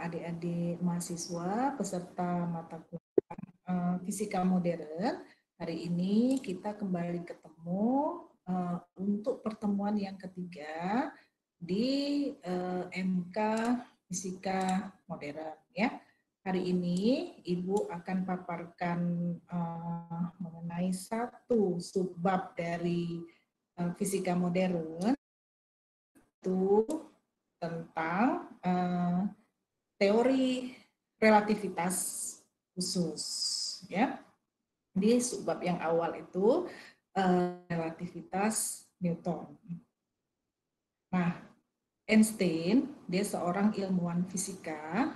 adik-adik mahasiswa peserta mata kuliah fisika modern. Hari ini kita kembali ketemu untuk pertemuan yang ketiga di MK Fisika Modern ya. Hari ini Ibu akan paparkan mengenai satu subbab dari fisika modern, itu tentang teori relativitas khusus ya. Di subbab yang awal itu relativitas Newton. Nah, Einstein, dia seorang ilmuwan fisika,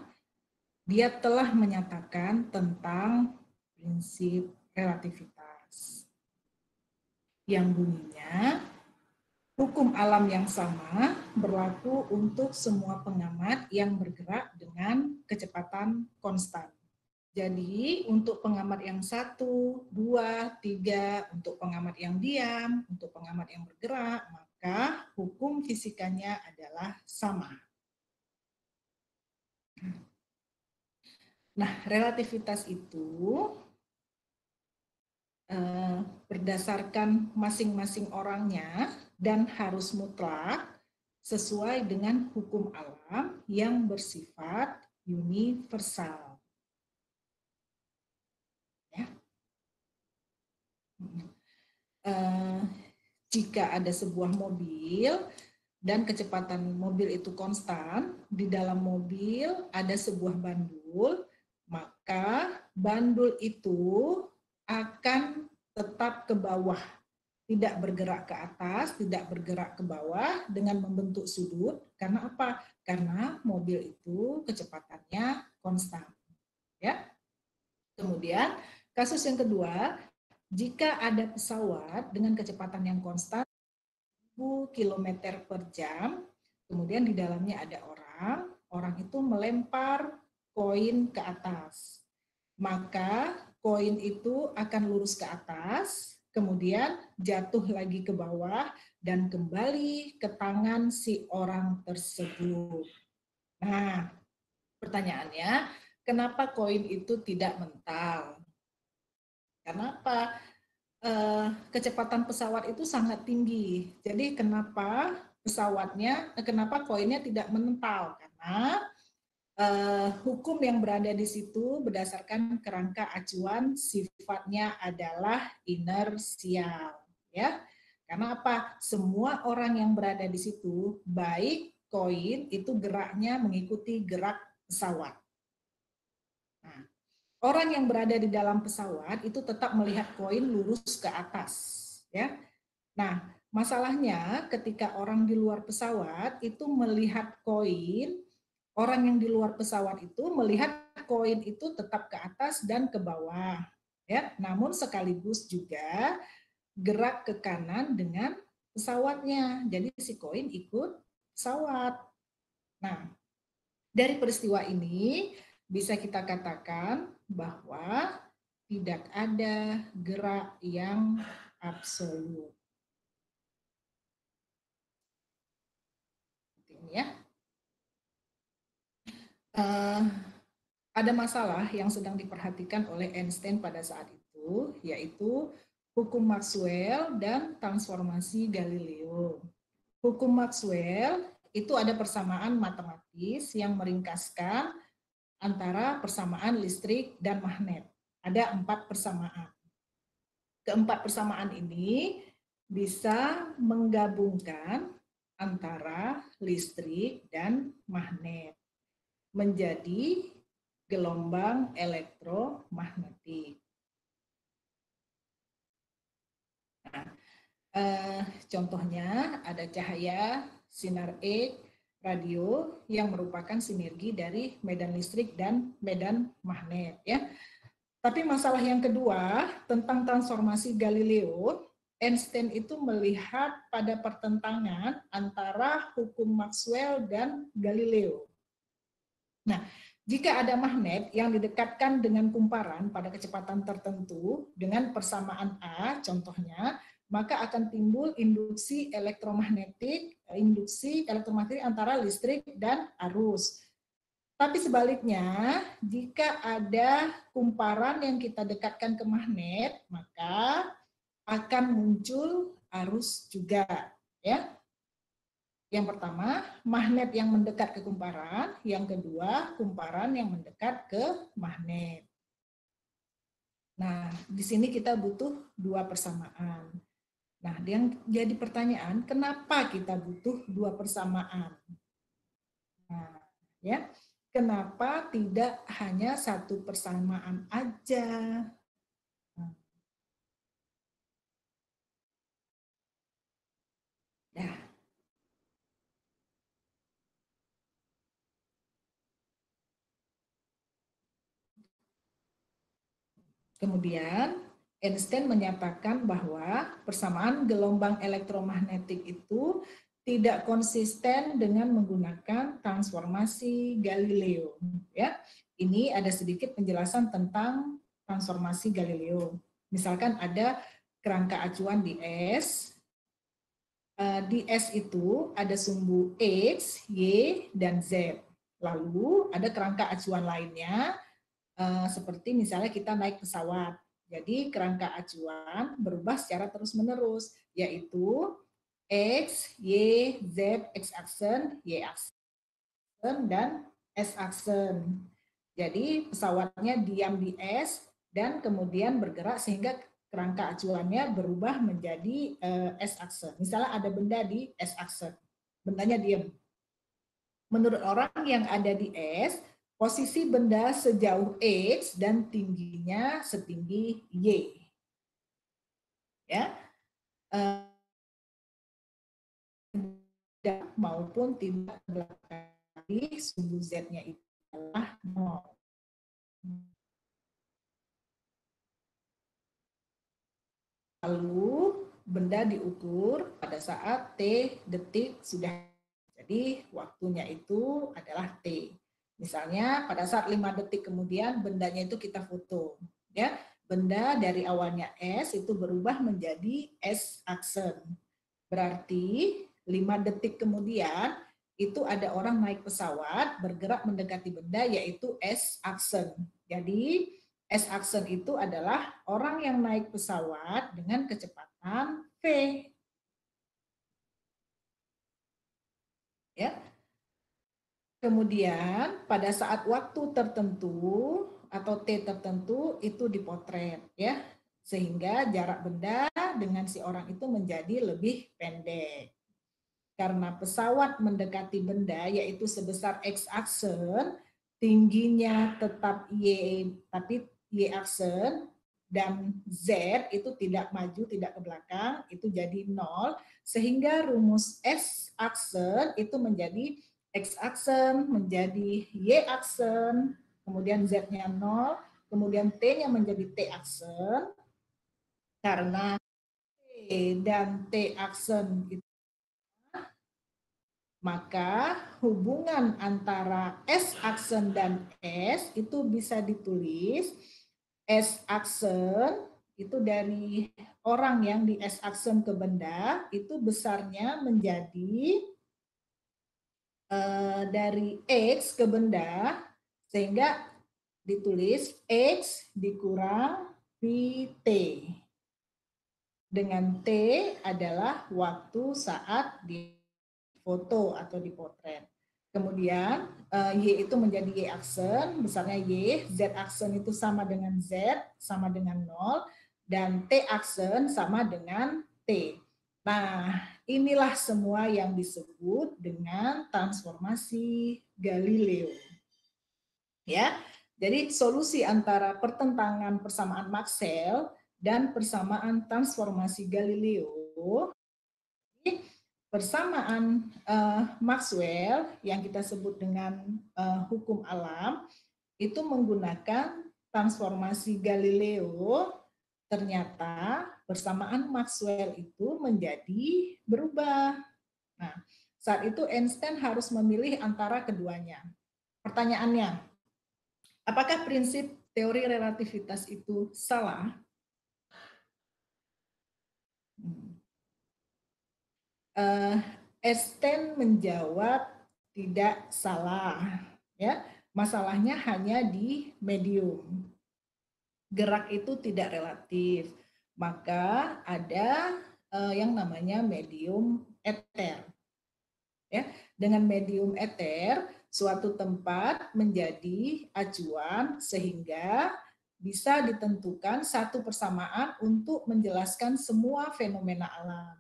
dia telah menyatakan tentang prinsip relativitas yang bunyinya hukum alam yang sama berlaku untuk semua pengamat yang bergerak dengan kecepatan konstan. Jadi untuk pengamat yang 1, 2, 3, untuk pengamat yang diam, untuk pengamat yang bergerak, maka hukum fisikanya adalah sama. Nah, relativitas itu berdasarkan masing-masing orangnya dan harus mutlak sesuai dengan hukum alam yang bersifat universal. Ya. Jika ada sebuah mobil dan kecepatan mobil itu konstan, di dalam mobil ada sebuah bandul, maka bandul itu akan tetap ke bawah, tidak bergerak ke atas, tidak bergerak ke bawah dengan membentuk sudut. Karena apa? Karena mobil itu kecepatannya konstan. Ya. Kemudian kasus yang kedua, jika ada pesawat dengan kecepatan yang konstan 1000 km per jam, kemudian di dalamnya ada orang itu melempar koin ke atas. Maka koin itu akan lurus ke atas, kemudian jatuh lagi ke bawah dan kembali ke tangan si orang tersebut. Nah, pertanyaannya, kenapa koin itu tidak mental? Kenapa? Kecepatan pesawat itu sangat tinggi. Jadi kenapa kenapa koinnya tidak menempel? Karena hukum yang berada di situ berdasarkan kerangka acuan sifatnya adalah inersial, ya. Karena apa? Semua orang yang berada di situ, baik koin itu geraknya mengikuti gerak pesawat. Nah, orang yang berada di dalam pesawat itu tetap melihat koin lurus ke atas, ya. Nah, masalahnya ketika orang di luar pesawat itu melihat koin, orang yang di luar pesawat itu melihat koin itu tetap ke atas dan ke bawah, ya. Namun sekaligus juga gerak ke kanan dengan pesawatnya. Jadi si koin ikut pesawat. Nah, dari peristiwa ini bisa kita katakan bahwa tidak ada gerak yang absolut. Ini ya. Ada masalah yang sedang diperhatikan oleh Einstein pada saat itu, yaitu hukum Maxwell dan transformasi Galileo. Hukum Maxwell itu ada persamaan matematis yang meringkaskan antara persamaan listrik dan magnet. Ada 4 persamaan. Keempat persamaan ini bisa menggabungkan antara listrik dan magnet menjadi gelombang elektromagnetik. Nah, contohnya ada cahaya, sinar X, radio yang merupakan sinergi dari medan listrik dan medan magnet, ya. Tapi masalah yang kedua tentang transformasi Galileo, Einstein itu melihat pada pertentangan antara hukum Maxwell dan Galileo. Nah, jika ada magnet yang didekatkan dengan kumparan pada kecepatan tertentu dengan persamaan A, contohnya, maka akan timbul induksi elektromagnetik antara listrik dan arus. Tapi sebaliknya, jika ada kumparan yang kita dekatkan ke magnet, maka akan muncul arus juga, ya. Yang pertama, magnet yang mendekat ke kumparan, yang kedua, kumparan yang mendekat ke magnet. Nah, di sini kita butuh dua persamaan. Nah, yang jadi pertanyaan, kenapa kita butuh dua persamaan? Nah, ya, kenapa tidak hanya satu persamaan aja? Nah, ya, kemudian Einstein menyatakan bahwa persamaan gelombang elektromagnetik itu tidak konsisten dengan menggunakan transformasi Galileo. Ya, ini ada sedikit penjelasan tentang transformasi Galileo. Misalkan ada kerangka acuan di S. Di S itu ada sumbu X, Y, dan Z. Lalu ada kerangka acuan lainnya, seperti misalnya kita naik pesawat. Jadi kerangka acuan berubah secara terus-menerus, yaitu X, Y, Z, X aksen, Y aksen, dan S aksen. Jadi pesawatnya diam di S dan kemudian bergerak sehingga kerangka acuannya berubah menjadi S aksen. Misalnya ada benda di S aksen, bendanya diam. Menurut orang yang ada di S, posisi benda sejauh X dan tingginya setinggi Y. Ya, maupun tidak belakang, sumbu Z-nya itu adalah 0. Lalu benda diukur pada saat T detik sudah. Jadi waktunya itu adalah T. Misalnya pada saat 5 detik kemudian bendanya itu kita foto. Ya, benda dari awalnya S itu berubah menjadi S aksen. Berarti 5 detik kemudian itu ada orang naik pesawat bergerak mendekati benda yaitu S aksen. Jadi S aksen itu adalah orang yang naik pesawat dengan kecepatan V. Ya. Kemudian pada saat waktu tertentu atau T tertentu itu dipotret ya. Sehingga jarak benda dengan si orang itu menjadi lebih pendek. Karena pesawat mendekati benda yaitu sebesar X aksen, tingginya tetap Y tapi Y aksen, dan Z itu tidak maju, tidak ke belakang, itu jadi 0, sehingga rumus S aksen itu menjadi X aksen, menjadi Y aksen, kemudian Z-nya 0, kemudian T-nya menjadi T aksen, karena T dan T aksen itu, maka hubungan antara S aksen dan S itu bisa ditulis S aksen itu dari orang yang di S aksen ke benda itu besarnya menjadi dari X ke benda sehingga ditulis X dikurang PT. Dengan T adalah waktu saat di foto atau dipotret. Kemudian Y itu menjadi Y aksen, besarnya Y, Z aksen itu sama dengan Z, sama dengan 0, dan T aksen sama dengan T. Nah, inilah semua yang disebut dengan transformasi Galileo. Ya. Jadi solusi antara pertentangan persamaan Maxwell dan persamaan transformasi Galileo, persamaan Maxwell yang kita sebut dengan hukum alam itu menggunakan transformasi Galileo, ternyata persamaan Maxwell itu menjadi berubah. Nah, saat itu Einstein harus memilih antara keduanya. Pertanyaannya, apakah prinsip teori relativitas itu salah? Einstein menjawab tidak salah, ya. Masalahnya hanya di medium. Gerak itu tidak relatif. Maka ada yang namanya medium ether. Ya, dengan medium ether, suatu tempat menjadi acuan sehingga bisa ditentukan satu persamaan untuk menjelaskan semua fenomena alam.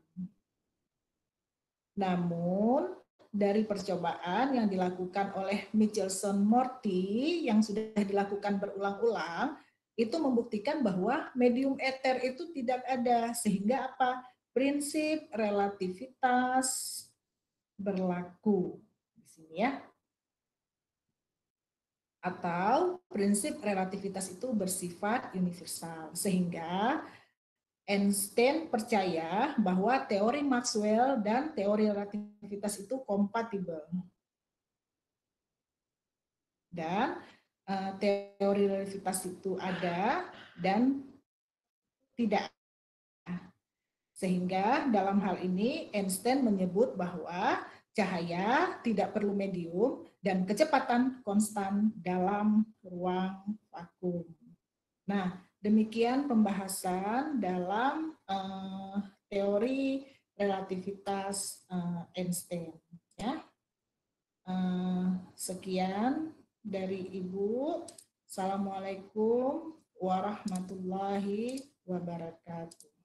Namun, dari percobaan yang dilakukan oleh Michelson Morty yang sudah dilakukan berulang-ulang, itu membuktikan bahwa medium ether itu tidak ada, sehingga apa? Prinsip relativitas berlaku di sini ya. Atau prinsip relativitas itu bersifat universal, sehingga Einstein percaya bahwa teori Maxwell dan teori relativitas itu kompatibel. Dan teori relativitas itu ada dan tidak. Sehingga dalam hal ini Einstein menyebut bahwa cahaya tidak perlu medium dan kecepatan konstan dalam ruang vakum. Nah, demikian pembahasan dalam teori relativitas Einstein. Ya. Sekian dari Ibu. Assalamualaikum warahmatullahi wabarakatuh.